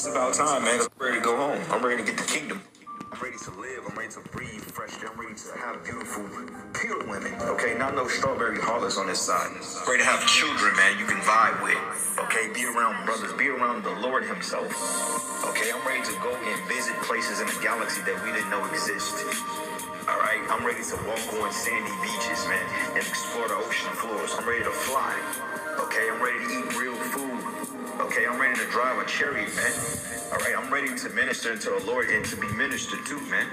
It's about time, man. I'm ready to go home. I'm ready to get the kingdom. I'm ready to live. I'm ready to breathe fresh air. I'm ready to have beautiful, pure women. Okay, not no strawberry harlots on this side. I'm ready to have children, man. You can vibe with. Okay, be around brothers. Be around the Lord Himself. Okay, I'm ready to go and visit places in the galaxy that we didn't know exist. All right, I'm ready to walk on sandy beaches, man, and explore the ocean floors. I'm ready to fly. Okay, I'm ready to eat real food. Okay, I'm ready to drive a chariot, man. All right, I'm ready to minister to the Lord and to be ministered to, man.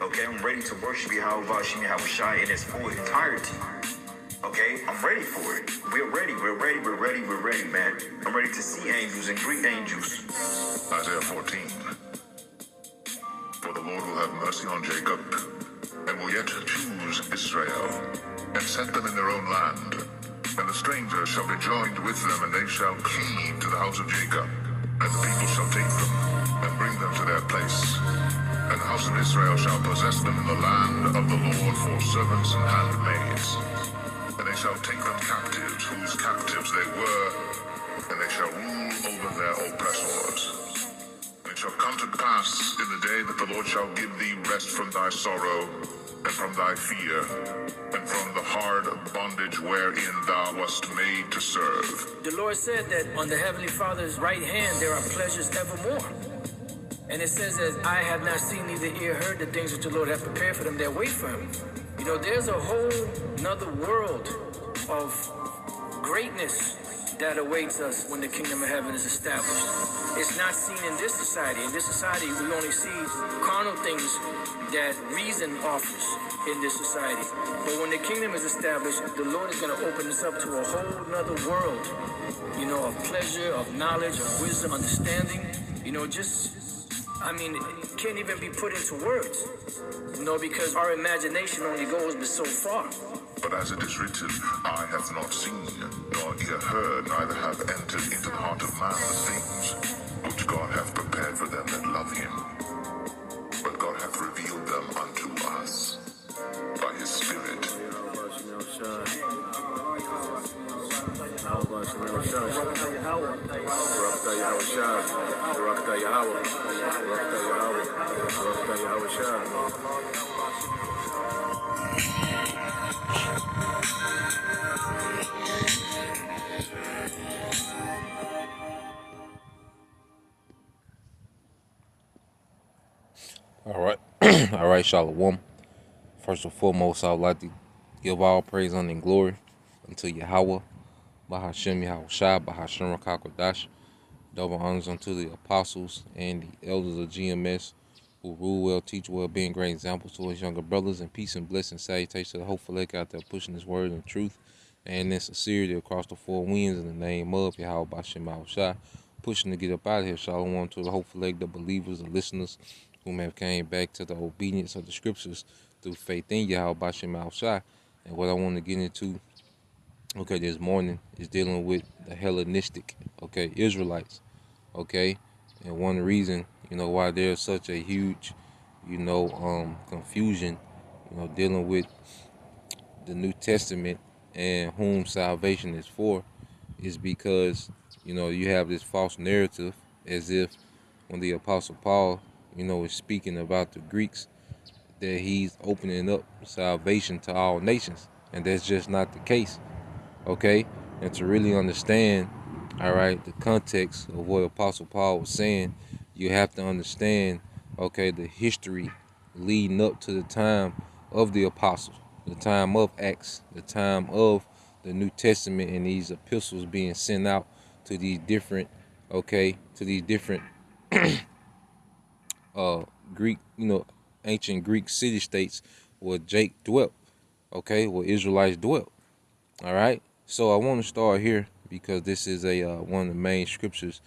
Okay, I'm ready to worship Yahweh Shai in its full entirety. Okay, I'm ready for it. We're ready, man. I'm ready to see angels and greet angels. Isaiah 14. For the Lord will have mercy on Jacob, and will yet choose Israel, and set them in their own land. And the stranger shall be joined with them, and they shall cleave to the house of Jacob. And the people shall take them, and bring them to their place. And the house of Israel shall possess them in the land of the Lord for servants and handmaids. And they shall take them captives, whose captives they were, and they shall rule over their oppressors. And it shall come to pass in the day that the Lord shall give thee rest from thy sorrow, and from thy fear, and from the hard bondage wherein thou wast made to serve. The Lord said that on the Heavenly Father's right hand there are pleasures evermore. And it says that I have not seen, neither ear heard the things which the Lord hath prepared for them that wait for Him. You know, there's a whole nother world of greatness that awaits us when the kingdom of heaven is established. It's not seen in this society. In this society, we only see carnal things that reason offers in this society. But when the kingdom is established, the Lord is going to open us up to a whole nother world, you know, of pleasure, of knowledge, of wisdom, understanding, you know, it can't even be put into words, you know, because our imagination only goes but so far. But as it is written, eye hath not seen, nor ear heard, neither have entered into the heart of man the things which God hath prepared for them that love Him. But God hath revealed them unto us by His Spirit. All right. All right, Shalom. First and foremost, I would like to give all praise, honor, and glory unto Yahweh, Bahashem Yahweh Shai, Bahashem Rakakwadash. Double honors unto the apostles and the elders of GMS who rule well, teach well, being great examples to his younger brothers, and peace and blessing, salutation to the hopeful lake out there pushing his word and truth and in sincerity across the four winds in the name of Yahweh Bahashem Yahweh Shai, pushing to get up out of here. Shalom to the hopeful lake, the believers, the listeners whom have came back to the obedience of the scriptures through faith in Yahweh Bahashem Yahweh Shai. And what I want to get into, this morning is dealing with the Hellenistic, Israelites, and one reason, why there's such a huge, confusion, dealing with the New Testament and whom salvation is for, is because, you have this false narrative as if when the Apostle Paul, is speaking about the Greeks, that he's opening up salvation to all nations, and that's just not the case. And to really understand, the context of what Apostle Paul was saying, you have to understand, the history leading up to the time of the apostles, the time of Acts, the time of the New Testament, and these epistles being sent out to these different, Greek, ancient Greek city-states where Jake dwelt, where Israelites dwelt. All right. So I want to start here because this is one of the main scriptures,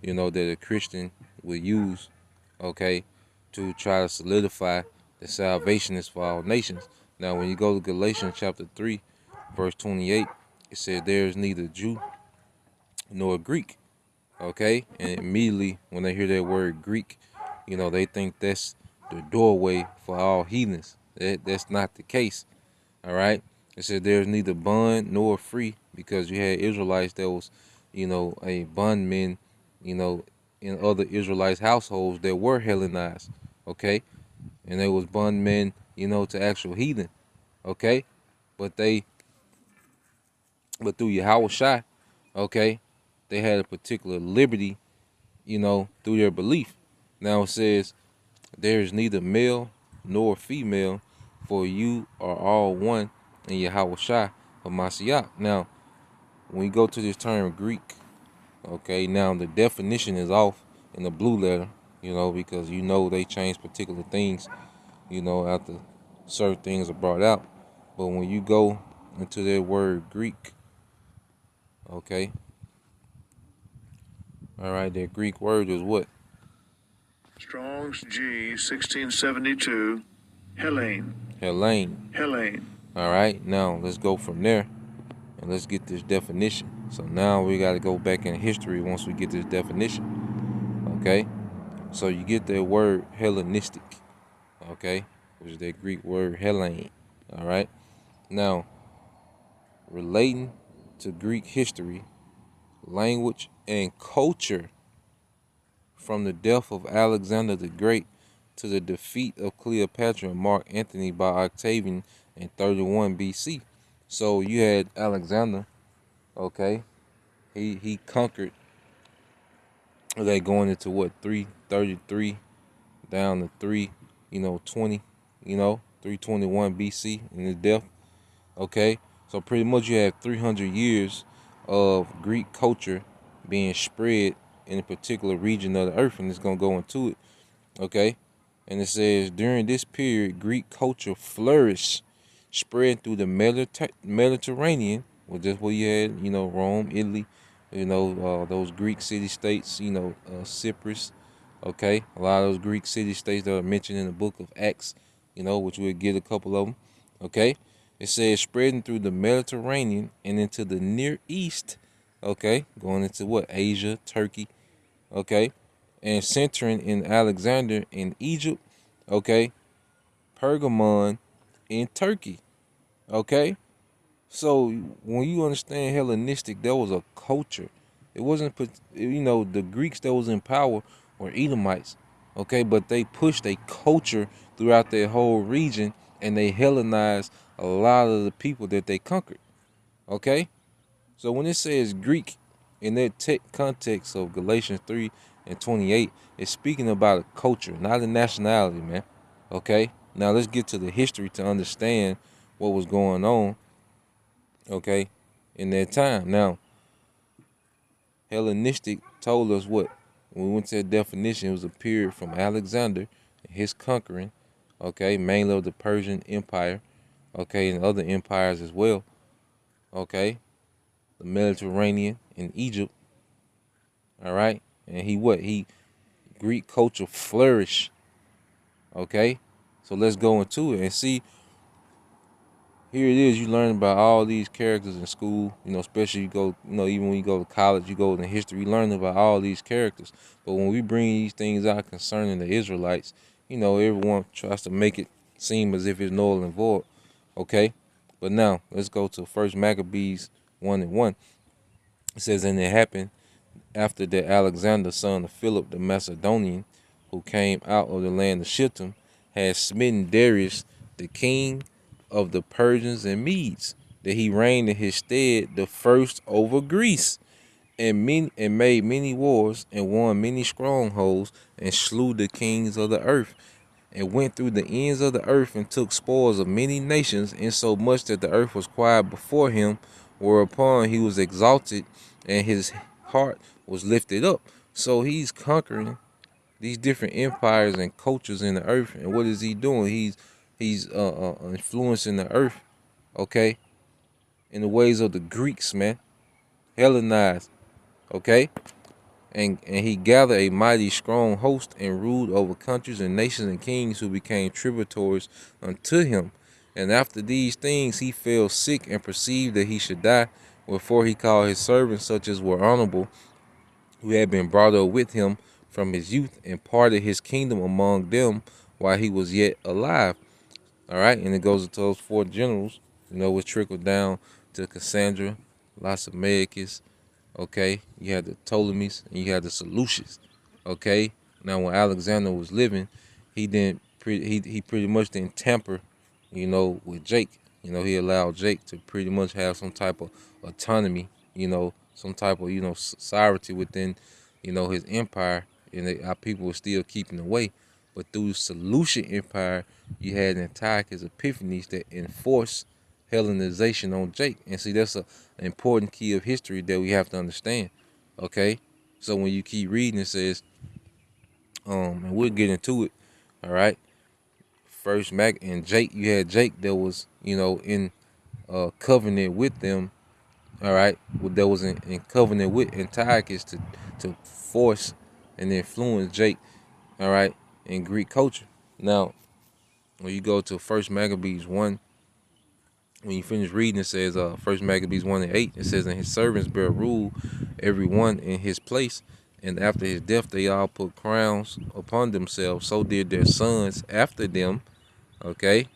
that a Christian will use, to try to solidify that salvation is for all nations. Now, when you go to Galatians chapter 3, verse 28, it says there is neither Jew nor Greek. And immediately when they hear that word Greek, they think that's the doorway for all heathens. That's not the case. All right. It said there's neither bond nor free, because you had Israelites that was, a bondman, in other Israelites households that were Hellenized, okay, and they was bondmen, to actual heathen, okay, but through Yahweh Shai, okay, they had a particular liberty, through their belief. Now it says, there is neither male nor female, for you are all one in Yahweh Shai of Mashiach. Now, when you go to this term Greek, okay, now the definition is off in the blue letter, because they change particular things, after certain things are brought out. But when you go into that word Greek, okay, all right, that Greek word is what? Strong's G 1672, Hellene. Hellene. Hellene. All right, now let's go from there and let's get this definition. So now we got to go back in history once we get this definition. Okay, so you get that word Hellenistic, okay, which is that Greek word Hellene. All right, now relating to Greek history, language, and culture from the death of Alexander the Great to the defeat of Cleopatra and Mark Antony by Octavian in 31 BC. So you had Alexander, okay, he conquered, they going into what, 333 down to 320, 321 BC in his death. Okay, so pretty much you have 300 years of Greek culture being spread in a particular region of the earth, and it's gonna go into it. Okay, and it says during this period, Greek culture flourished, spread through the Mediterranean. Well, just where you had, Rome, Italy, those Greek city-states, Cyprus. Okay, a lot of those Greek city-states that are mentioned in the book of Acts, which we'll get a couple of them. Okay, it says spreading through the Mediterranean and into the Near East. Okay, going into what? Asia, Turkey. Okay, and centering in Alexander in Egypt. Okay, Pergamon in Turkey. Okay, so when you understand Hellenistic, there was a culture. It wasn't, the Greeks that was in power were Edomites. Okay, but they pushed a culture throughout their whole region, and they Hellenized a lot of the people that they conquered. Okay, so when it says Greek in that context of Galatians 3 and 28, it's speaking about a culture, not a nationality, man. Okay, now let's get to the history to understand what was going on, okay, in that time. Now, Hellenistic told us what? When we went to that definition, it was a period from Alexander and his conquering, okay, mainly of the Persian Empire, okay, and other empires as well, okay, the Mediterranean and Egypt, all right, and he Greek culture flourished, okay, so let's go into it and see. Here it is. You learn about all these characters in school, especially you go, even when you go to college, you go into history, you learn about all these characters. But when we bring these things out concerning the Israelites, everyone tries to make it seem as if it's null and void. Okay? But now, let's go to 1 Maccabees 1:1. It says, and it happened after that Alexander, son of Philip the Macedonian, who came out of the land of Shittim, had smitten Darius, the king of the Persians and Medes, that he reigned in his stead the first over Greece, and made many wars, and won many strongholds, and slew the kings of the earth, and went through the ends of the earth, and took spoils of many nations, insomuch that the earth was quiet before him, whereupon he was exalted, and his heart was lifted up. So he's conquering these different empires and cultures in the earth, and what is he doing? He's influencing the earth, okay, in the ways of the Greeks, man, Hellenized, okay, and he gathered a mighty strong host and ruled over countries and nations and kings who became tributaries unto him. And after these things he fell sick and perceived that he should die. Wherefore he called his servants, such as were honorable, who had been brought up with him from his youth, and parted his kingdom among them while he was yet alive. All right, and it goes into those four generals, which trickled down to Cassandra, Lysimachus. Okay, you had the Ptolemies and you had the Seleucids. Okay. Now when Alexander was living, he pretty much didn't tamper, with Jake. He allowed Jake to pretty much have some type of autonomy, some type of sovereignty within, his empire, and our people were still keeping away. But through the Seleucid Empire, you had Antiochus Epiphanes that enforced Hellenization on Jake. And see, that's an important key of history that we have to understand. Okay, so when you keep reading, it says, and we'll get into it. All right, first Mac and Jake, you had Jake that was, in covenant with them. All right, that was in covenant with Antiochus to force and influence Jake. All right, in Greek culture. Now, when you go to First Maccabees 1, when you finish reading, it says, First Maccabees 1:8, it says, and his servants bear rule, every one in his place. And after his death, they all put crowns upon themselves. So did their sons after them. Okay,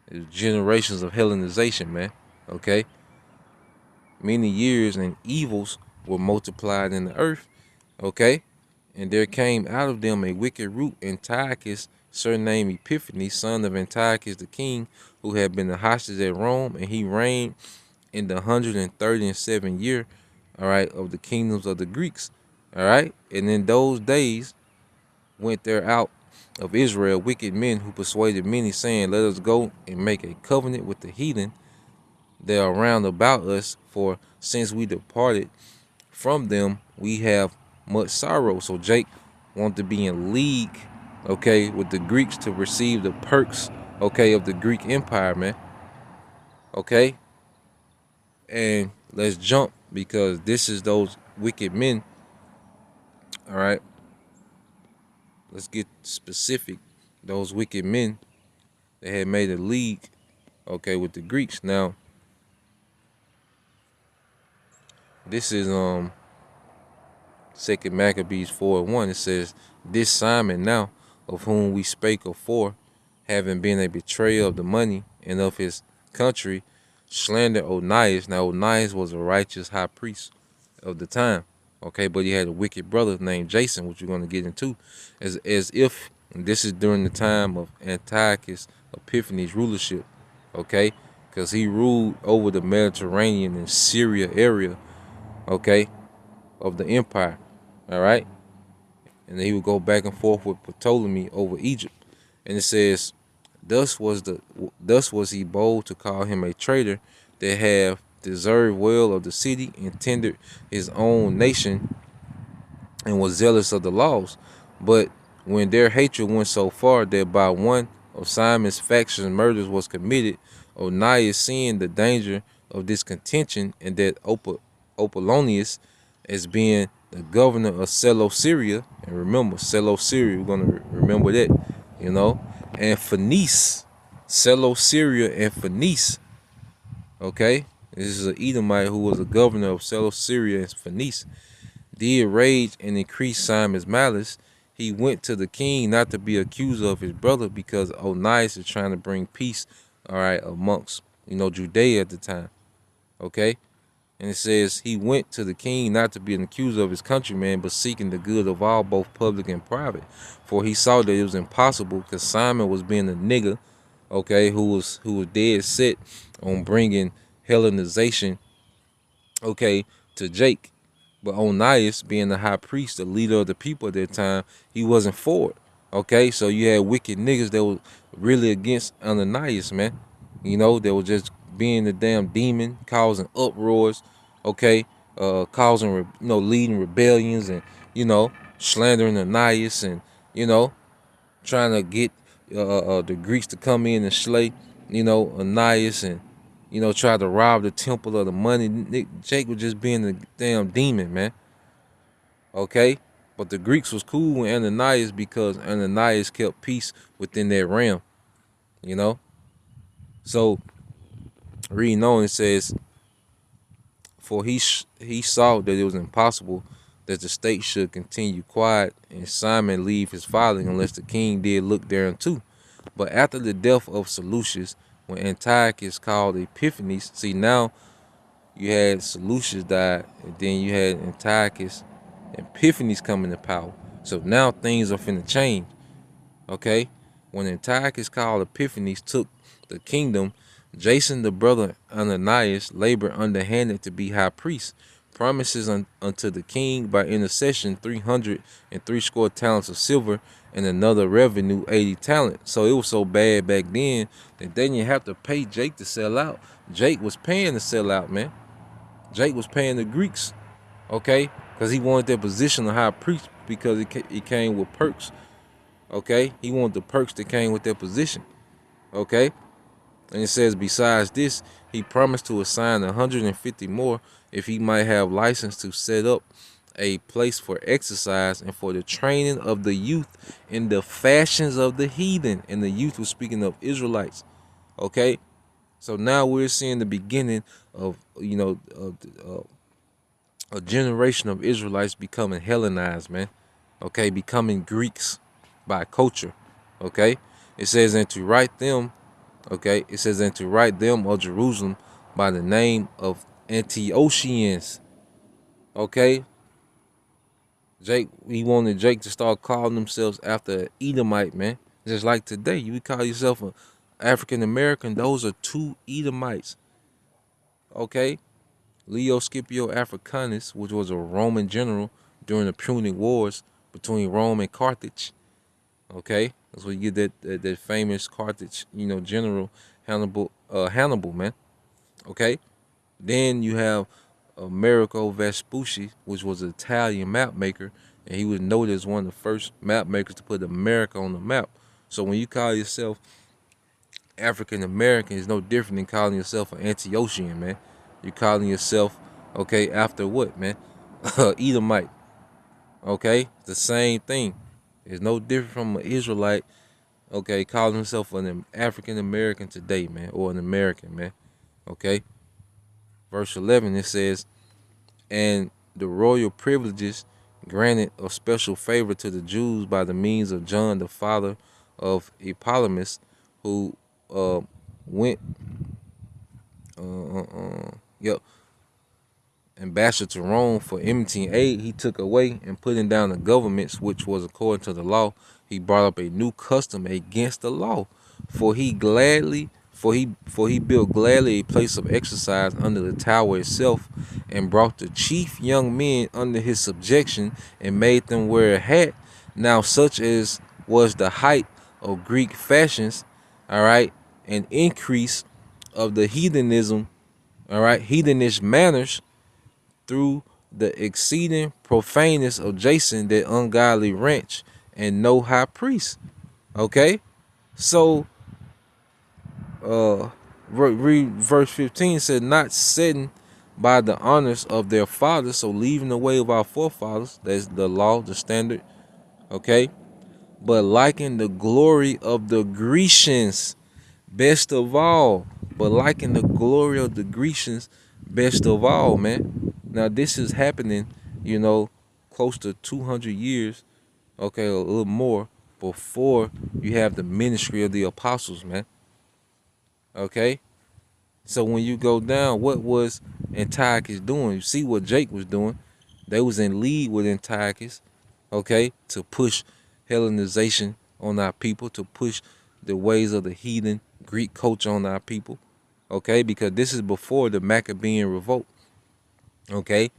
it was generations of Hellenization, man. Okay, many years and evils were multiplied in the earth. Okay, and there came out of them a wicked root, Antiochus, surnamed Epiphanes, son of Antiochus the king, who had been the hostage at Rome, and he reigned in the 137th year, all right, of the kingdoms of the Greeks. All right, and in those days went there out of Israel wicked men who persuaded many, saying, let us go and make a covenant with the heathen that are round about us, for since we departed from them, we have much sorrow. So Jake wanted to be in league, okay, with the Greeks to receive the perks, okay, of the Greek Empire, man. Okay, and let's jump because this is those wicked men. All right, let's get specific. Those wicked men that had made a league, okay, with the Greeks. Now, this is Second Maccabees 4:1. It says, this Simon now, of whom we spake afore, having been a betrayer of the money and of his country, slandered Onias. Now Onias was a righteous high priest of the time. Okay, but he had a wicked brother named Jason, which we're going to get into, as if this is during the time of Antiochus Epiphanes' rulership. Okay, because he ruled over the Mediterranean and Syria area, okay, of the empire. All right, and then he would go back and forth with Ptolemy over Egypt. And it says, thus was he bold to call him a traitor, that have deserved well of the city, and tendered his own nation, and was zealous of the laws. But when their hatred went so far that by one of Simon's factions murders was committed, Onias, seeing the danger of this contention, and that Apollonius, as being the governor of Seleucia, and remember Seleucia, we're gonna remember that, and Phoenice, Seleucia and Phoenice. Okay, this is an Edomite who was a governor of Seleucia and Phoenice. Did rage and increase Simon's malice. He went to the king not to be accused of his brother, because Onias is trying to bring peace, all right, amongst Judea at the time. Okay, and it says he went to the king not to be an accuser of his countrymen, but seeking the good of all, both public and private. For he saw that it was impossible, because Simon was being a nigger, okay, who was dead set on bringing Hellenization, okay, to Jake. But Onias, being the high priest, the leader of the people at that time, he wasn't for it. Okay, so you had wicked niggas that was really against Ananias, man. That was just being the damn demon, causing uproars, okay, causing, leading rebellions, and, slandering Ananias, and, trying to get the Greeks to come in and slay, Ananias, and, try to rob the temple of the money. Jake was just being the damn demon, man. Okay? But the Greeks was cool with Ananias, because Ananias kept peace within that realm, So, reading on, it says, for he saw that it was impossible that the state should continue quiet, and Simon leave his following, unless the king did look thereunto. But after the death of Seleucus, when Antiochus called Epiphanes, see, now you had Seleucus died, and then you had Antiochus, Epiphany's coming to power. So now things are finna change. Okay? When Antiochus called Epiphanes took the kingdom, Jason the brother Ananias labored underhanded to be high priest, promises unto the king by intercession 360 talents of silver and another revenue 80 talents. So it was so bad back then that they didn't have to pay Jake to sell out. Jake was paying to sell out, man. Jake was paying the Greeks, okay? Because he wanted that position of high priest because it came with perks, okay? He wanted the perks that came with that position, okay? And it says, besides this, he promised to assign 150 more if he might have license to set up a place for exercise and for the training of the youth in the fashions of the heathen. And the youth was speaking of Israelites, okay? So now we're seeing the beginning of, a generation of Israelites becoming Hellenized, man. Okay, becoming Greeks by culture. Okay, it says, and to write them, okay, it says, and to write them of Jerusalem by the name of Antiochians. Okay, he wanted Jake to start calling themselves after an Edomite, man. Just like today, you call yourself an African American, those are two Edomites. Okay, Leo Scipio Africanus, which was a Roman general during the Punic Wars between Rome and Carthage. Okay, that's where you get that famous Carthage, general Hannibal, man. Okay, then you have Amerigo Vespucci, which was an Italian map maker, and he was noted as one of the first map makers to put America on the map. So when you call yourself African American, it's no different than calling yourself an Antiochian, man. You calling yourself, okay, after what, man? Edomite. Okay, the same thing. It's no different from an Israelite, okay, calling himself an African American today, man, or an American, man. Okay. Verse 11, it says, and the royal privileges granted a special favor to the Jews by the means of John, the father of Epolymus, who went, yep, ambassador to Rome for enmity aid, he took away and putting down the governments which was according to the law. He brought up a new custom against the law, for he built gladly a place of exercise under the tower itself, and brought the chief young men under his subjection, and made them wear a hat. Now such as was the height of Greek fashions, all right, an increase of the heathenism, all right, heathenish manners, through the exceeding profaneness of Jason, that ungodly wretch, and no high priest. Okay, so read verse 15, said, not setting by the honors of their fathers, so leaving the way of our forefathers, that's the law, the standard, okay, but liking the glory of the Grecians best of all, but liking the glory of the Grecians best of all, man. Now this is happening, close to 200 years, okay, a little more, before you have the ministry of the apostles, man. Okay, so when you go down, what was Antiochus doing? You see what Jake was doing. They was in league with Antiochus, okay, to push Hellenization on our people, to push the ways of the heathen Greek culture on our people, okay, because this is before the Maccabean revolt, okay.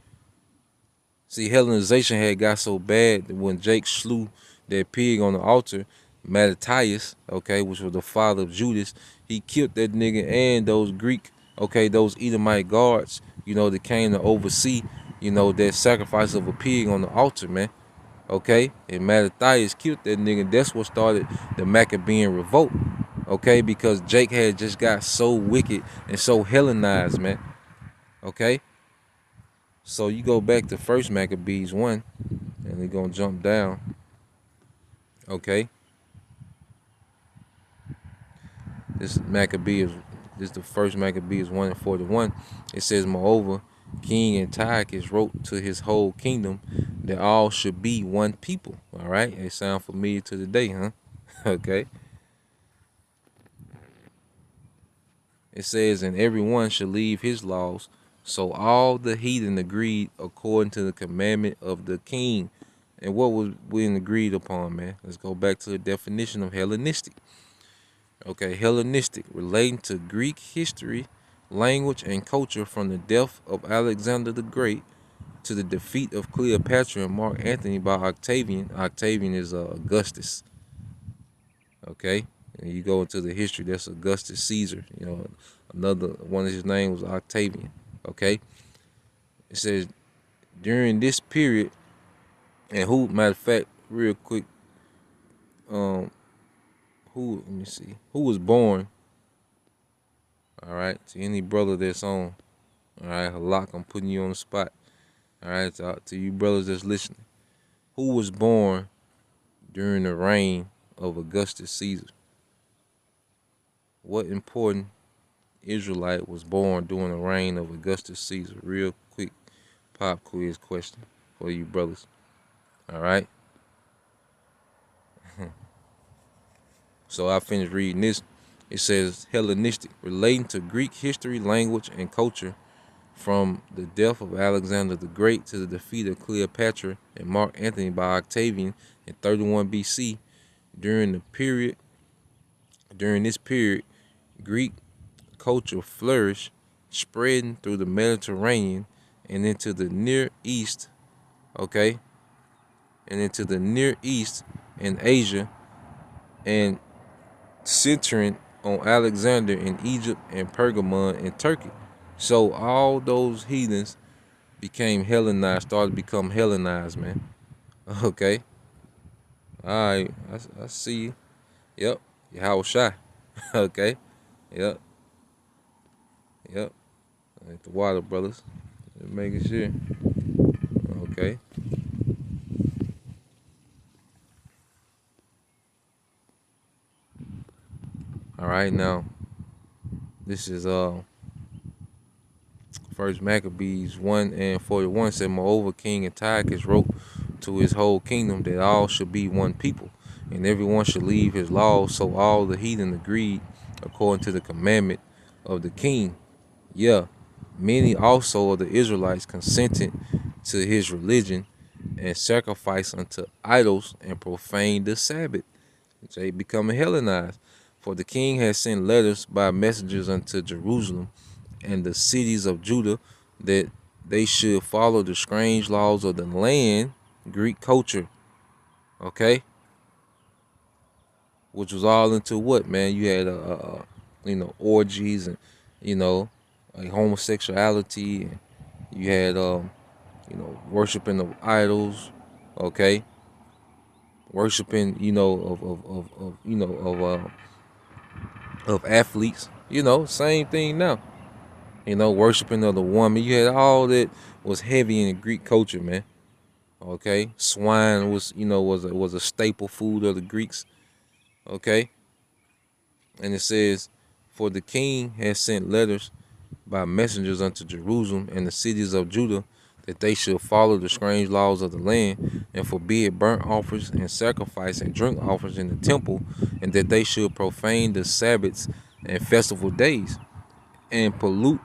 See, Hellenization had got so bad that when Jake slew that pig on the altar, Mattathias, okay, which was the father of Judas, he killed that nigga and those Greek, okay, those Edomite guards, that came to oversee, that sacrifice of a pig on the altar, man. Okay, and Mattathias killed that nigga. That's what started the Maccabean revolt. Okay, because Jake had just got so wicked and so Hellenized, man. Okay, so you go back to First Maccabees 1, and we're gonna jump down. Okay, this is the First Maccabees 1 and 41. It says, moreover, King Antiochus wrote to his whole kingdom that all should be one people. All right, it sound familiar to today, huh? Okay. It says, and everyone should leave his laws, So all the heathen agreed according to the commandment of the king. And what was being agreed upon, man? Let's go back to the definition of Hellenistic. Okay, Hellenistic, relating to Greek history, language, and culture from the death of Alexander the Great to the defeat of Cleopatra and Mark Antony by Octavian. Octavian is Augustus. Okay, and you go into the history, that's Augustus Caesar. You know, another one of his names was Octavian. Okay, it says during this period, and who, matter of fact, real quick, who, let me see, who was born, all right, to any brother that's on, all right, Halak, I'm putting you on the spot, all right, to you brothers that's listening, who was born during the reign of Augustus Caesar? What important Israelite was born during the reign of Augustus Caesar? Real quick pop quiz question for you brothers, all right? So I finished reading this. It says Hellenistic, relating to Greek history, language, and culture from the death of Alexander the Great to the defeat of Cleopatra and Mark Antony by Octavian in 31 BC. During this period, Greek culture flourished, spreading through the Mediterranean and into the Near East, okay? And into the Near East and Asia, and centering on Alexander in Egypt and Pergamon in Turkey. So all those heathens became Hellenized, started to become Hellenized, man. Okay. All right. I see you. Yep. Yahweh Shai. Okay. Yep. Yep. Like the water, brothers. Just making sure. Okay. All right. Now, this is First Maccabees 1:41 said, moreover, King Antiochus wrote to his whole kingdom that all should be one people, and everyone should leave his laws. So all the heathen agreed according to the commandment of the king. Yeah, many also of the Israelites consented to his religion and sacrificed unto idols and profaned the Sabbath. They becoming Hellenized. For the king had sent letters by messengers unto Jerusalem and the cities of Judah that they should follow the strange laws of the land, Greek culture, okay? Which was all into what, man? You had, orgies and, like homosexuality. And you had, worshiping of idols, okay? Worshiping, of athletes. Same thing now. Worshiping of the woman. You had all that was heavy in the Greek culture, man. Okay, swine was a staple food of the Greeks. Okay, and it says, for the king has sent letters by messengers unto Jerusalem and the cities of Judah that they should follow the strange laws of the land and forbid burnt offerings and sacrifice and drink offerings in the temple, and that they should profane the Sabbaths and festival days and pollute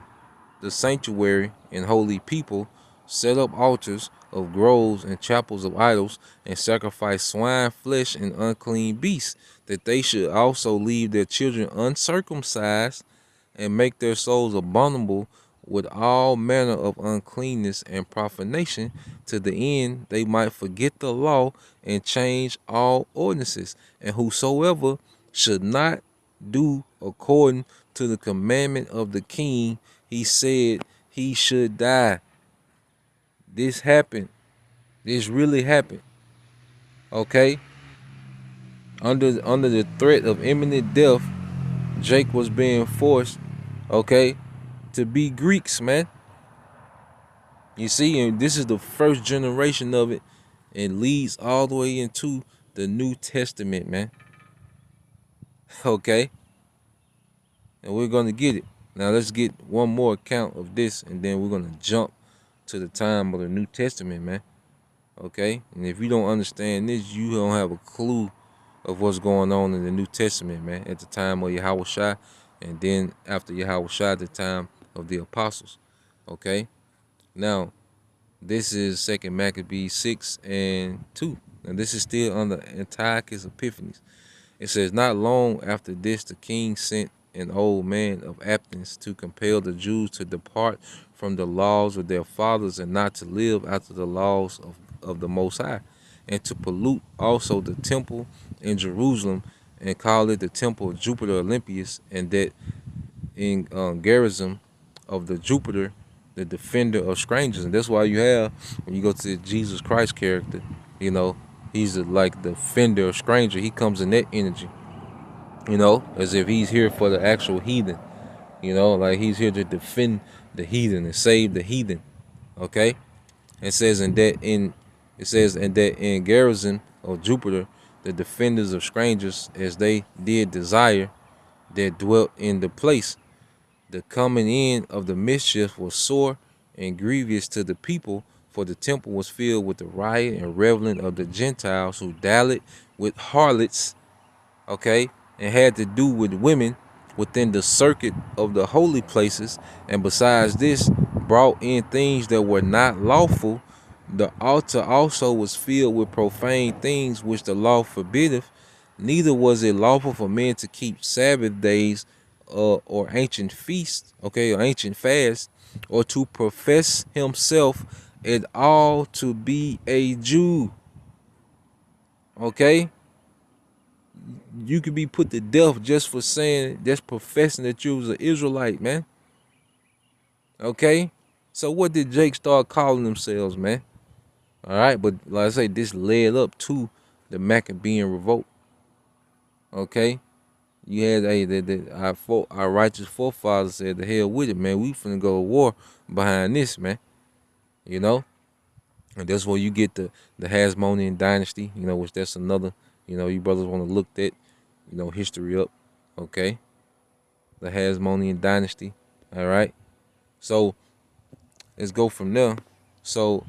the sanctuary and holy people, set up altars of groves and chapels of idols, and sacrifice swine flesh and unclean beasts, that they should also leave their children uncircumcised and make their souls abominable with all manner of uncleanness and profanation, to the end they might forget the law and change all ordinances. And whosoever should not do according to the commandment of the king, he said he should die. This happened. This really happened. Okay? Under the threat of imminent death, Jake was being forced, okay, to be Greeks, man. You see, and this is the first generation of it, and leads all the way into the New Testament, man. Okay? And we're going to get it. Now let's get one more account of this, and then we're going to jump to the time of the New Testament, man. Okay? And if you don't understand this, you don't have a clue of what's going on in the New Testament, man, at the time of Yahweh Shai, and then after Yahweh Shai, the time of the apostles. Okay. Now, this is Second Maccabees 6:2. And this is still under Antiochus Epiphanes. It says, not long after this, the king sent an old man of Athens to compel the Jews to depart from the laws of their fathers and not to live after the laws of the Most High, and to pollute also the temple in Jerusalem and call it the temple of Jupiter Olympius, and that in garrison of the Jupiter, the defender of strangers. And that's why you have, when you go to the Jesus Christ character, you know, he's like the defender of stranger. He comes in that energy, you know, as if he's here for the actual heathen, you know, like he's here to defend the heathen and save the heathen. Okay. It says and that in garrison of Jupiter, the defenders of strangers, as they did desire, that dwelt in the place. The coming in of the mischief was sore and grievous to the people, for the temple was filled with the riot and reveling of the Gentiles who dallied with harlots, okay, and had to do with women within the circuit of the holy places, and besides this, brought in things that were not lawful. The altar also was filled with profane things which the law forbiddeth. Neither was it lawful for men to keep Sabbath days or ancient feasts, okay, or ancient fasts, or to profess himself at all to be a Jew, okay. You could be put to death just for saying, just professing that you was an Israelite, man. Okay? So what did Jake start calling themselves, man? All right, but like I say, this led up to the Maccabean revolt. Okay? You had our righteous forefathers said, the hell with it, man. We finna go to war behind this, man. You know? And that's where you get the Hasmonean dynasty, you know, which that's another, you know, you brothers want to look that, you know, history up. Okay? The Hasmonean dynasty. All right. So let's go from there. So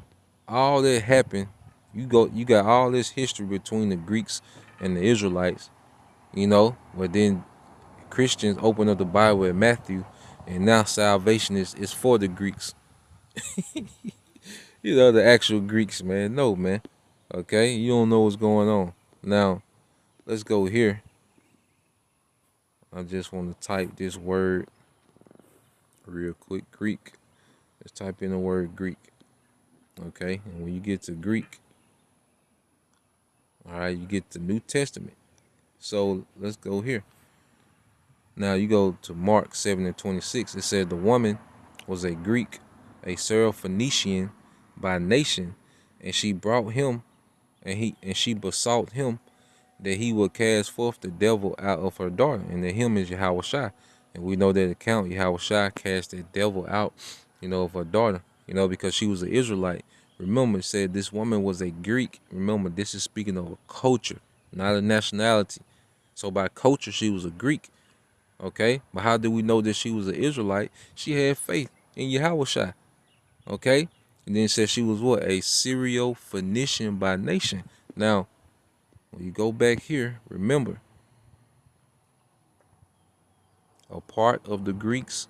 all that happened, you got all this history between the Greeks and the Israelites, you know, but then Christians open up the Bible at Matthew, and now salvation is for the Greeks. You know, the actual Greeks, man. No, man. Okay, you don't know what's going on. Now, let's go here. I just want to type this word real quick. Greek. Let's type in the word Greek. Okay, and when you get to Greek, all right, you get the New Testament. So let's go here. Now you go to Mark 7:26. It said the woman was a Greek, a Syrophoenician by nation, and she brought him, and she besought him that he would cast forth the devil out of her daughter, and that him is Yahushua. And we know that account, Yahushua cast the devil out, you know, of her daughter, you know, because she was an Israelite. Remember, it said this woman was a Greek. Remember, this is speaking of a culture, not a nationality. So by culture, she was a Greek, okay? But how do we know that she was an Israelite? She had faith in Yahushua, okay? And then it said she was what? A Syro-Phoenician by nation. Now, when you go back here, remember, a part of the Greeks'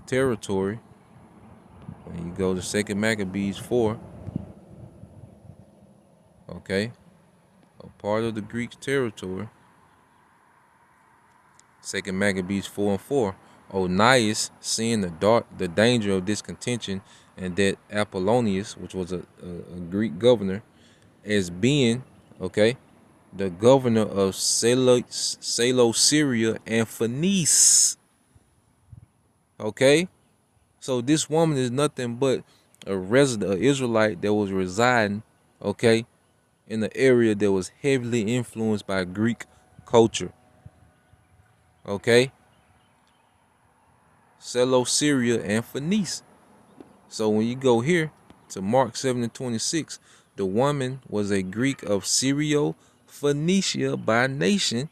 territory, when you go to 2 Maccabees 4, okay, a part of the Greeks' territory, 2 Maccabees 4:4, Onias, seeing the danger of this contention, and that Apollonius, which was a Greek governor, as being, okay, the governor of Syria and Phoenice. Okay? So this woman is nothing but a resident, an Israelite that was residing, okay, in the area that was heavily influenced by Greek culture. Okay? Syria and Phoenice. So when you go here to Mark 7:26, the woman was a Greek of Syro-Phoenicia by nation.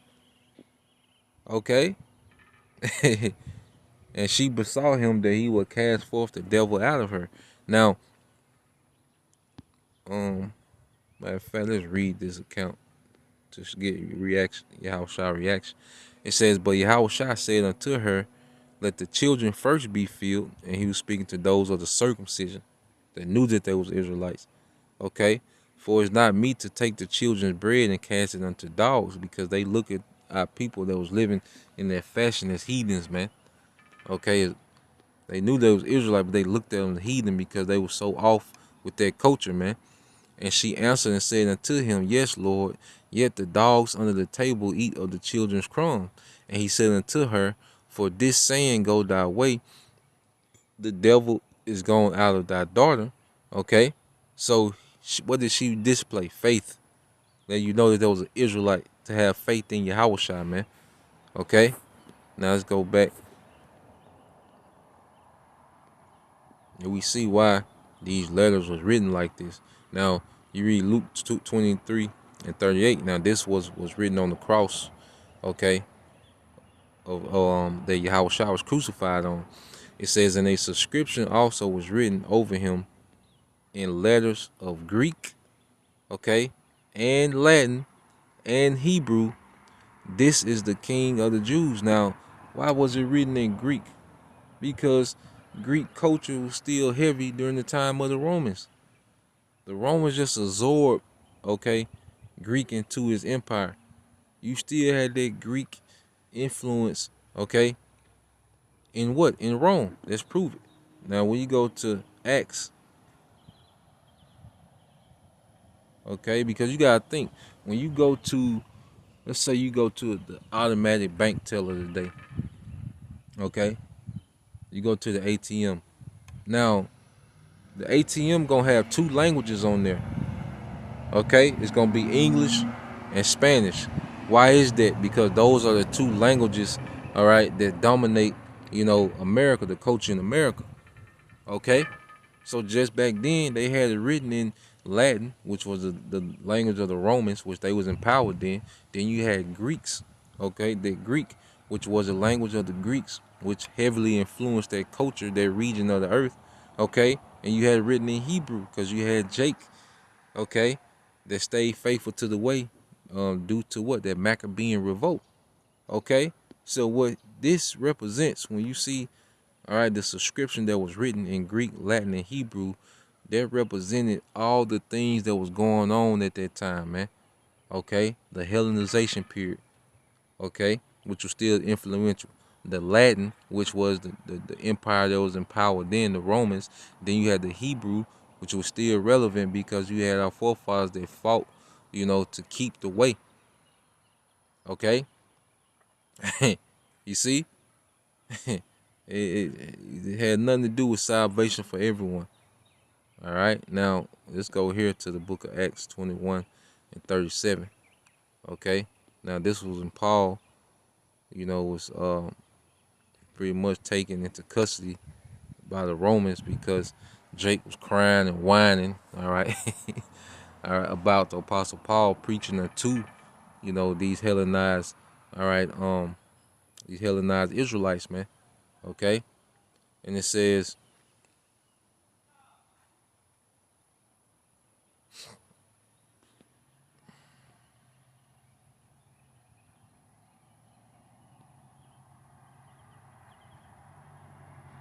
Okay? And she besought him that he would cast forth the devil out of her. Now, matter of fact, let's read this account to get reaction, Yahushua reaction. It says, but Yahushua said unto her, let the children first be filled, and he was speaking to those of the circumcision that knew that they was Israelites. Okay, for it's not meet to take the children's bread and cast it unto dogs, because they look at our people that was living in that fashion as heathens, man. Okay, they knew they was Israelite, but they looked at them as heathen because they were so off with their culture, man. And she answered and said unto him, Yes, Lord, yet the dogs under the table eat of the children's crumbs. And he said unto her, For this saying go thy way, the devil is gone out of thy daughter. Okay, so what did she display? Faith. That you know that there was an Israelite, to have faith in Yahweh, man. Okay, now let's go back. And we see why these letters was written like this. Now, you read Luke 23 and 38. Now, this was written on the cross, okay, of that Yahweh was crucified on. It says, and a subscription also was written over him in letters of Greek, okay, and Latin and Hebrew. This is the King of the Jews. Now, why was it written in Greek? Because Greek culture was still heavy during the time of the Romans. The Romans just absorbed, okay, Greek into his empire. You still had that Greek influence, okay, in what? In Rome. Let's prove it. Now, when you go to Acts, okay, because you got to think, when you go to, let's say you go to the automatic bank teller today, okay, you go to the ATM. Now, the ATM gonna have two languages on there. Okay, it's gonna be English and Spanish. Why is that? Because those are the two languages, all right, that dominate, America, the culture in America. Okay, so just back then they had it written in Latin, which was the language of the Romans, which they was empowered then. Then you had Greeks, okay, the Greek, which was the language of the Greeks, which heavily influenced their culture, their region of the earth. Okay, and you had it written in Hebrew because you had Jake, okay, that stayed faithful to the way, due to what? That Maccabean revolt. Okay, so what this represents, when you see, all right, the subscription that was written in Greek, Latin, and Hebrew, that represented all the things that was going on at that time, man. Okay, the Hellenization period, okay, which was still influential. The Latin, which was the empire that was in power then, the Romans. Then you had the Hebrew, which was still relevant because you had our forefathers that fought, to keep the way. Okay, you see, it had nothing to do with salvation for everyone. All right, now let's go here to the book of Acts 21 and 37. Okay, now this was when Paul, was pretty much taken into custody by the Romans because Jake was crying and whining, all right, all right, about the Apostle Paul preaching unto, these Hellenized, all right, these Hellenized Israelites, man, okay, and it says,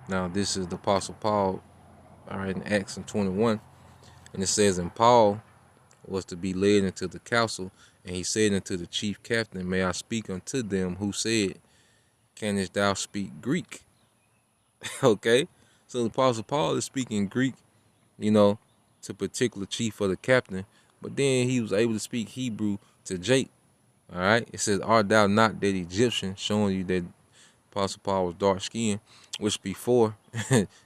now this is the Apostle Paul, all right, in Acts 21, and it says, and Paul was to be led into the council, and he said unto the chief captain, May I speak unto them? Who said, Canst thou speak Greek? Okay, so the Apostle Paul is speaking Greek, to particular chief of the captain, but then he was able to speak Hebrew to Jake. All right, it says, Art thou not that Egyptian? Showing you that Apostle Paul was dark skinned, which before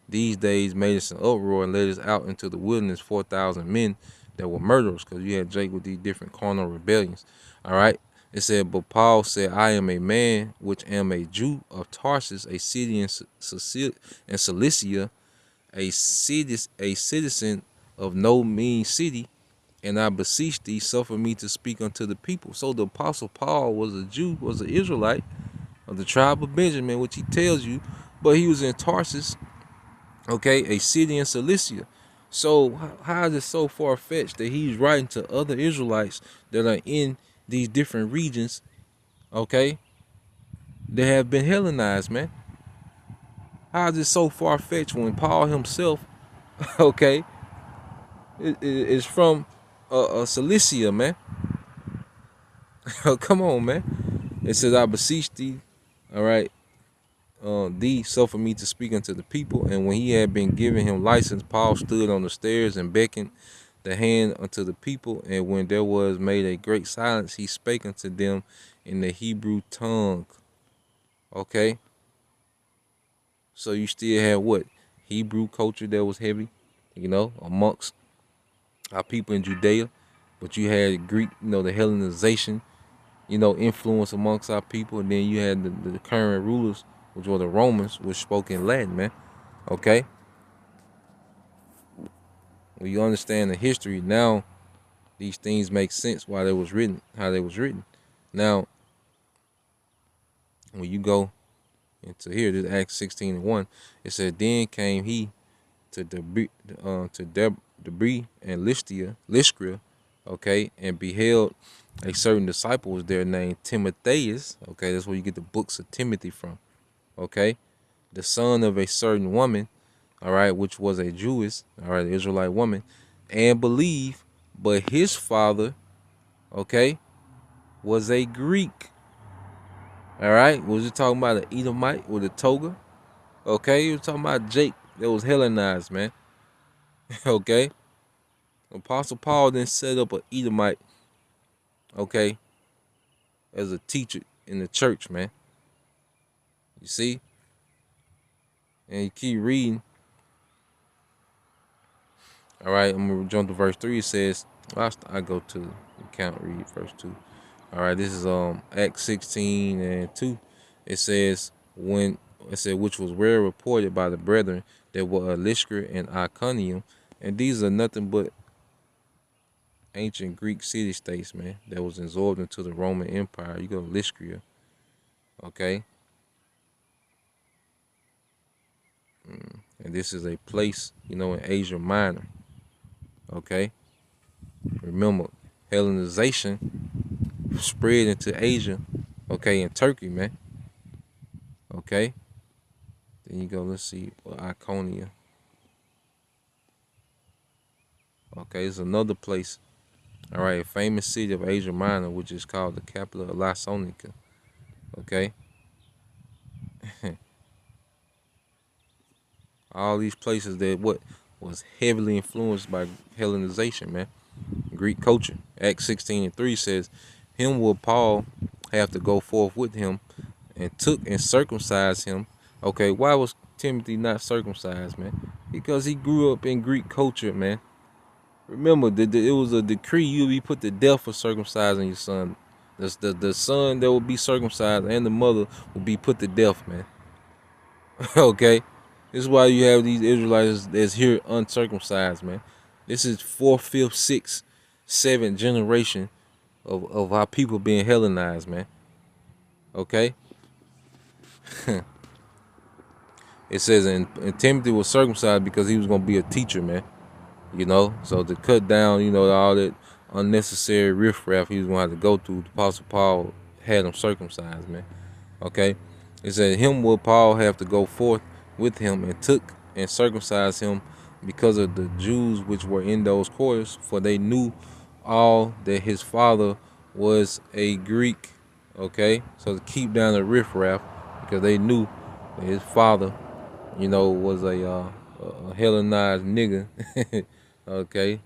these days made us an uproar and led us out into the wilderness, 4,000 men that were murderers, because you had Jake with these different carnal rebellions. All right, it said, but Paul said, I am a man which am a Jew of Tarsus, a city in Cilicia, a citizen of no mean city, and I beseech thee, suffer me to speak unto the people. So the Apostle Paul was a Jew, was an Israelite of the tribe of Benjamin, which he tells you, but he was in Tarsus, okay, a city in Cilicia. So how is it so far-fetched that he's writing to other Israelites that are in these different regions, okay, that have been Hellenized, man? How is it so far-fetched when Paul himself, okay, is from Cilicia, man? Come on, man. It says, I beseech thee, all right, thee suffer me to speak unto the people. And when he had been given him license, Paul stood on the stairs and beckoned the hand unto the people. And when there was made a great silence, he spake unto them in the Hebrew tongue. Okay, so you still have what? Hebrew culture that was heavy, amongst our people in Judea. But you had Greek, the Hellenization, influence amongst our people. And then you had the current rulers, which were the Romans, which spoke in Latin, man. Okay? When you understand the history, now these things make sense why they was written, how they was written. Now, when you go into here, this Acts 16:1, it said, then came he to Debris and Lystra, okay, and beheld a certain disciple was there named Timotheus. Okay, that's where you get the books of Timothy from. Okay, the son of a certain woman, all right, which was a Jewess, all right, Israelite woman, and believed, but his father, okay, was a Greek. All right, was you talking about an Edomite with a toga? Okay, you were talking about Jake that was Hellenized, man. Okay, Apostle Paul then set up an Edomite, okay, as a teacher in the church, man. You see? And you keep reading. All right, I'm going to jump to verse 3. It says, I go to the account, read verse 2. All right, this is Acts 16:2. It says, which was well reported by the brethren that were at Lystra and Iconium. And these are nothing but ancient Greek city-states, man, that was absorbed into the Roman Empire. You go to Lystra, okay? And this is a place, in Asia Minor, okay? Remember, Hellenization spread into Asia, okay, in Turkey, man, okay? Then you go, let's see, Iconia. Okay, it's another place, all right, a famous city of Asia Minor, which is called the capital of Lysonica, okay? All these places that was heavily influenced by Hellenization, man. Greek culture. Acts 16:3 says, him will Paul have to go forth with him and took and circumcised him. Okay, why was Timothy not circumcised, man? Because he grew up in Greek culture, man. Remember, it was a decree you'll be put to death for circumcising your son. The son that will be circumcised and the mother will be put to death, man. Okay? This is why you have these Israelites that's here uncircumcised, man. This is 4th, 5th, 6th, 7th generation of our people being Hellenized, man. Okay? It says, and Timothy was circumcised because he was going to be a teacher, man. So to cut down, all that unnecessary riffraff he was going to have to go through, the Apostle Paul had him circumcised, man. Okay? It said, him will Paul have to go forth with him and took and circumcised him because of the Jews which were in those quarters, for they knew all that his father was a Greek. Okay? So to keep down the riffraff, because they knew that his father, was a Hellenized nigga. Okay?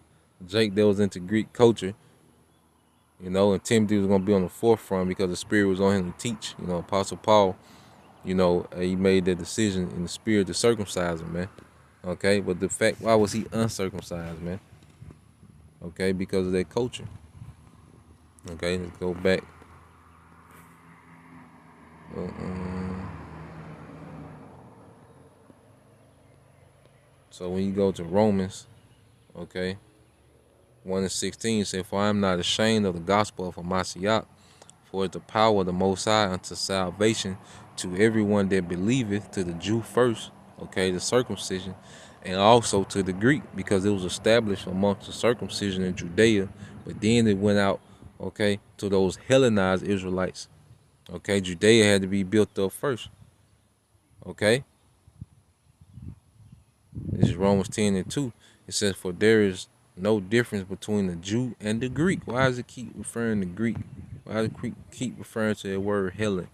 Jake that was into Greek culture. And Timothy was going to be on the forefront because the Spirit was on him to teach. Apostle Paul, he made that decision in the Spirit to circumcise him, man. Okay? But the fact, why was he uncircumcised, man? Okay? Because of that culture. Okay? Let's go back. So when you go to Romans, okay, 1:16 says, for I am not ashamed of the gospel of Mashiach, for it's the power of the Most High unto salvation to everyone that believeth, to the Jew first, okay, the circumcision, and also to the Greek, because it was established amongst the circumcision in Judea, but then it went out, okay, to those Hellenized Israelites. Okay, Judea had to be built up first. Okay? This is Romans 10:2. It says, "For there is no difference between the Jew and the Greek." Why does it keep referring to Greek? Why does it keep referring to the word Hellen?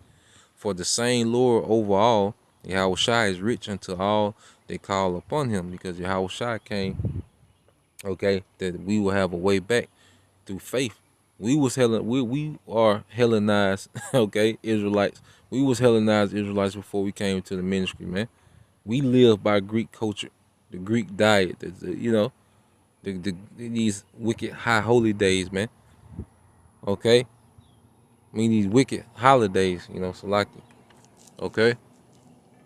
"For the same Lord over all, Yahushua, is rich unto all that call upon him." Because Yahushua came, okay, that we will have a way back through faith. We are Hellenized, okay, Israelites. We was Hellenized Israelites before we came to the ministry, man. We live by Greek culture, the Greek diet, these wicked high holy days, man. Okay, I mean these wicked holidays, so like, okay,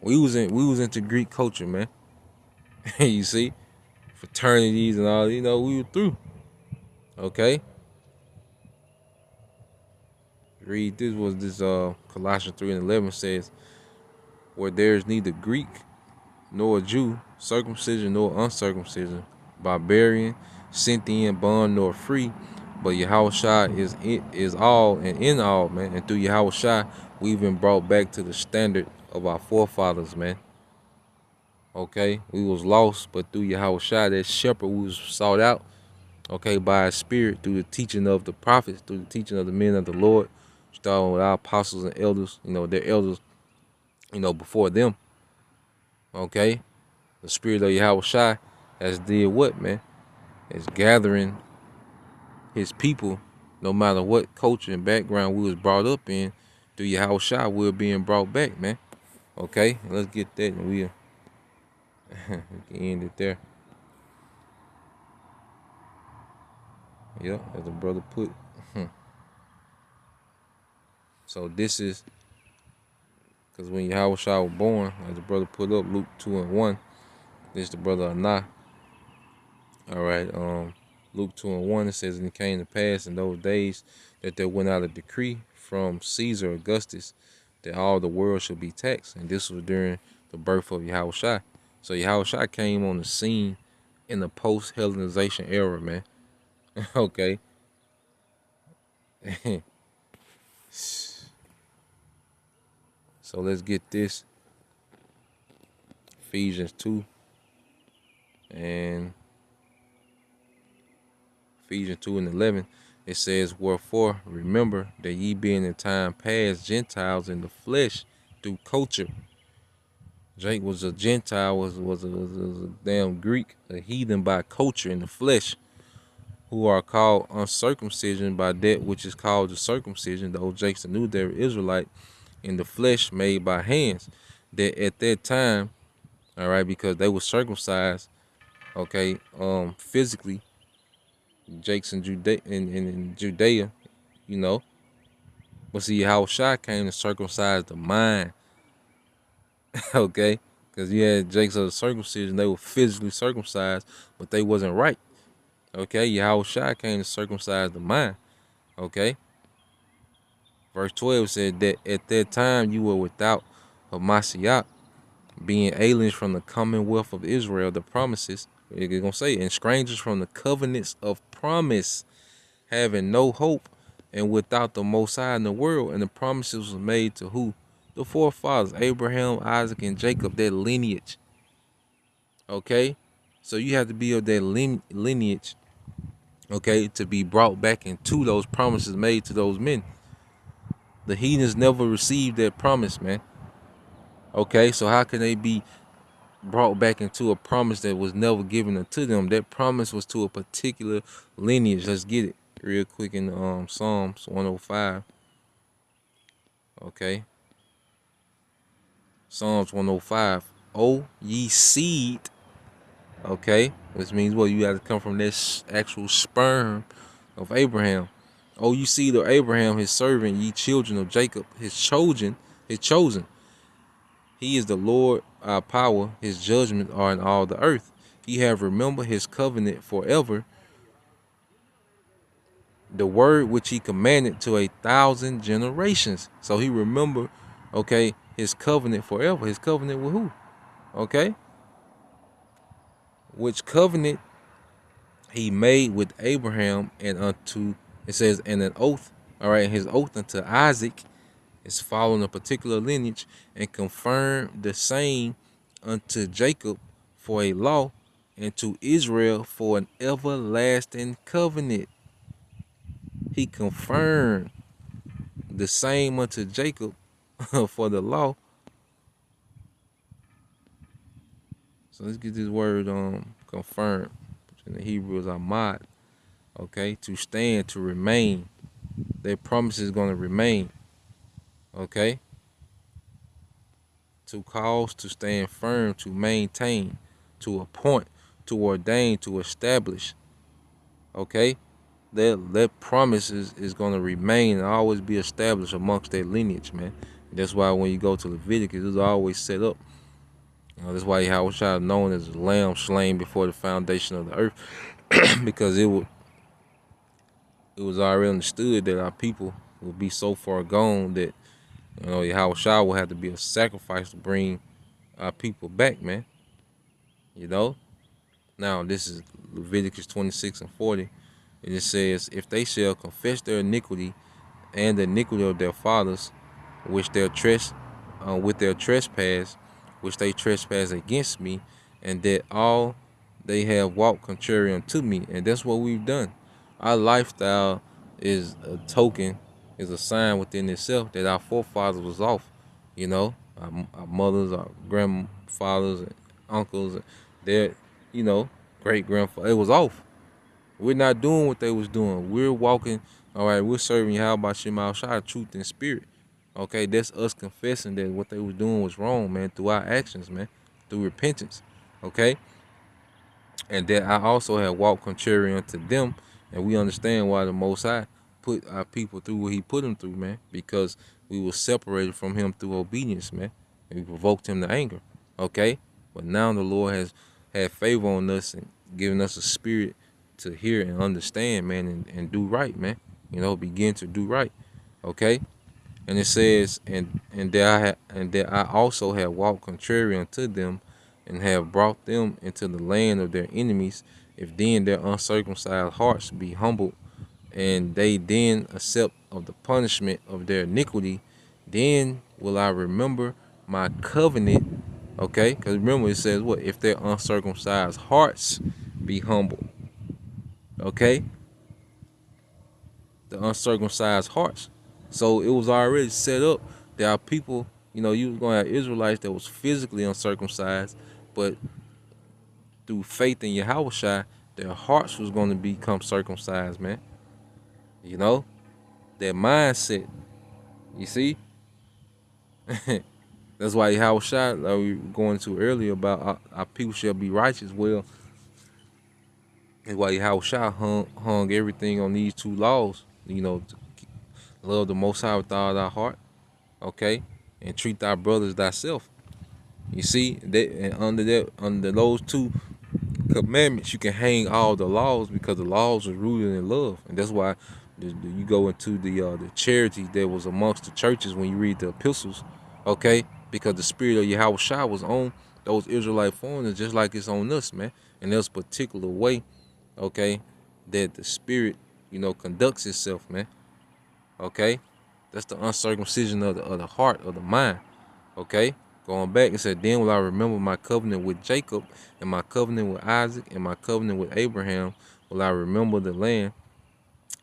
we was into Greek culture, man. You see, fraternities and all, we were through. Okay, read this Colossians 3:11 says, "Where there is neither Greek nor Jew, circumcision nor uncircumcision, barbarian, Scythian, bond nor free, but Yahushua is all and in all, man. And through Yahushua, we've been brought back to the standard of our forefathers, man. Okay, we was lost, but through Yahushua, that shepherd, we was sought out, okay, by his spirit through the teaching of the prophets, through the teaching of the men of the Lord, starting with our apostles and elders, their elders, before them. Okay, the spirit of Yahushua has did what, man? Is gathering his people, no matter what culture and background we was brought up in. Through Yahushua, we're being brought back, man. Okay, let's get that, and we can end it there. Yep, as the brother put. So this is because when Yahushua was born, as the brother put up, Luke 2:1. This is the brother Anah. All right, Luke 2:1, it says, "And it came to pass in those days that there went out a decree from Caesar Augustus that all the world should be taxed." And this was during the birth of Yahushua. So Yahushua came on the scene in the post-Hellenization era, man. Okay. So let's get this. Ephesians 2 and Ephesians 2:11. It says, "Wherefore remember that ye being in time past Gentiles in the flesh through culture." Jake was a Gentile, was a damn Greek, a heathen by culture in the flesh, who are called uncircumcision by that which is called the circumcision. Those Jakes knew they were Israelite in the flesh made by hands. That at that time, all right, because they were circumcised, okay, physically, Jakes in Judea, you know. But see, how Shai came to circumcise the mind, okay? Because you had Jakes of the circumcision, they were physically circumcised, but they wasn't right, okay? Yahweh Shai came to circumcise the mind, okay? Verse 12 said that at that time you were without a Mashiach, being aliens from the commonwealth of Israel, the promises, it's going to say, and strangers from the covenants of promise, having no hope, and without the Most High in the world. And the promises was made to who? The forefathers, Abraham, Isaac, and Jacob, that lineage. Okay? So you have to be of that lineage, okay, to be brought back into those promises made to those men. The heathens never received that promise, man. Okay, so how can they be brought back into a promise that was never given unto them? That promise was to a particular lineage. Let's get it real quick in Psalms 105. Okay. Psalms 105. O ye seed, okay, which means what? You got to come from this actual sperm of Abraham. O you seed of Abraham, his servant, ye children of Jacob, his chosen. He is the Lord our power, his judgments are in all the earth. He have remembered his covenant forever, the word which he commanded to 1,000 generations. So he remembered, okay, his covenant forever. His covenant with who? Okay? Which covenant he made with Abraham, and unto, it says, and an oath, all right, his oath unto Isaac is following a particular lineage, and confirmed the same unto Jacob for a law, and to Israel for an everlasting covenant. He confirmed the same unto Jacob for the law. So let's get this word confirmed. In the Hebrew is amad. Okay, to stand, to remain. Their promise is going to remain. Okay, to cause, to stand firm, to maintain, to appoint, to ordain, to establish. Okay, that promise is going to remain and always be established amongst their lineage, man. That's why when you go to Leviticus, it's always set up. That's why Yahweh is known as the lamb slain before the foundation of the earth, because it was already understood that our people would be so far gone that Yahweh will have to be a sacrifice to bring our people back, man. Now this is Leviticus 26:40. It says, if they shall confess their iniquity and the iniquity of their fathers, which with their trespass, which they trespass against me, and that all they have walked contrary unto me. And that's what we've done. Our lifestyle is a token, is a sign within itself that our forefathers was off. Our mothers, our grandfathers, and uncles, and their, great grandfather, it was off. We're not doing what they was doing. We're walking, all right, we're serving Yahweh Shema Shai, truth and spirit. Okay, that's us confessing that what they was doing was wrong, man, through our actions, man, through repentance. Okay? And that I also have walked contrary unto them, and we understand why the Most High put our people through what he put them through, man, because we were separated from him through obedience, man, and we provoked him to anger. Okay? But now the Lord has had favor on us and given us a spirit to hear and understand, man, and do right, man. Begin to do right. Okay? And it says, and that I also have walked contrary unto them, and have brought them into the land of their enemies. If then their uncircumcised hearts be humbled, and they then accept of the punishment of their iniquity, then will I remember my covenant. Okay, because remember it says what? If their uncircumcised hearts be humbled. Okay, the uncircumcised hearts. So it was already set up that our people, you was going to have Israelites that was physically uncircumcised, but through faith in Yahweh, their hearts was going to become circumcised, man. Their mindset. You see? That's why Yahweh, like we were going to earlier about our people shall be righteous. Well, that's why Yahweh hung everything on these two laws. To love the Most High with all our heart, okay, and treat thy brothers thyself. You see that, and under those two commandments, you can hang all the laws, because the laws are rooted in love, and that's why you go into the charity that was amongst the churches when you read the epistles, okay, because the spirit of Yahweh Shai was on those Israelite foreigners just like it's on us, man, and there's a particular way, okay, that the spirit conducts itself, man. Okay, that's the uncircumcision of the heart, of the mind. Okay, going back, it said, then will I remember my covenant with Jacob, and my covenant with Isaac, and my covenant with Abraham. Will I remember the land?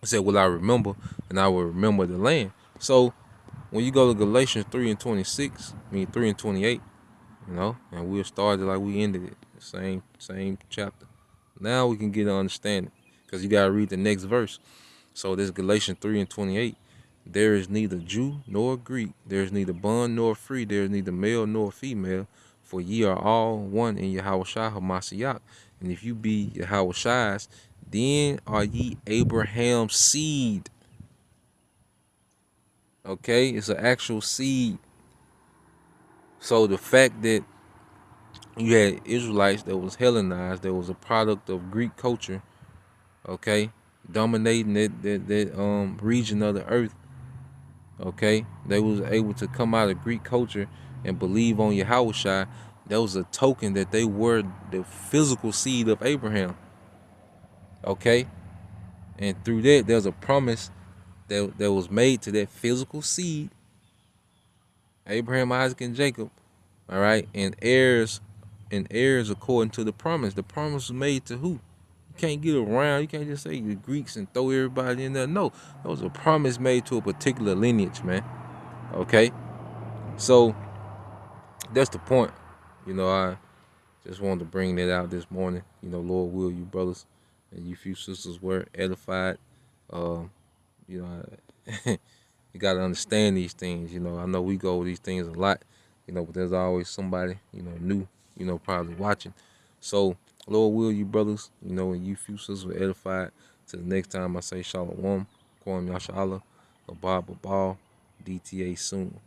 It said, will I remember, and I will remember the land. So when you go to Galatians 3:26, 3:28, and we'll start it like we ended it, the same chapter. Now we can get an understanding, because you gotta read the next verse. So this Galatians 3:28. There is neither Jew nor Greek, there is neither bond nor free, there is neither male nor female, for ye are all one in Yahweh Shai HaMashiach. And if you be Yahweh Shai's, then are ye Abraham's seed. Okay, it's an actual seed. So the fact that you had Israelites that was Hellenized, that was a product of Greek culture, okay, dominating that region of the earth. Okay, they was able to come out of Greek culture and believe on Yahweh Shai. That was a token that they were the physical seed of Abraham. Okay, and through that, there's a promise that was made to that physical seed, Abraham, Isaac, and Jacob. All right, and heirs and heirs according to the promise. The promise was made to who? You can't get around. You can't just say the Greeks and throw everybody in there. No, that was a promise made to a particular lineage, man. Okay? So that's the point. I just wanted to bring that out this morning. Lord will, you brothers and you few sisters were edified. Um, you know, you got to understand these things. I know we go over these things a lot, but there's always somebody, new, probably watching. So, Lord will, you brothers, and you few sisters were edified. Till the next time I say Shalom, Kwam Yashala, Abba Babal, DTA soon.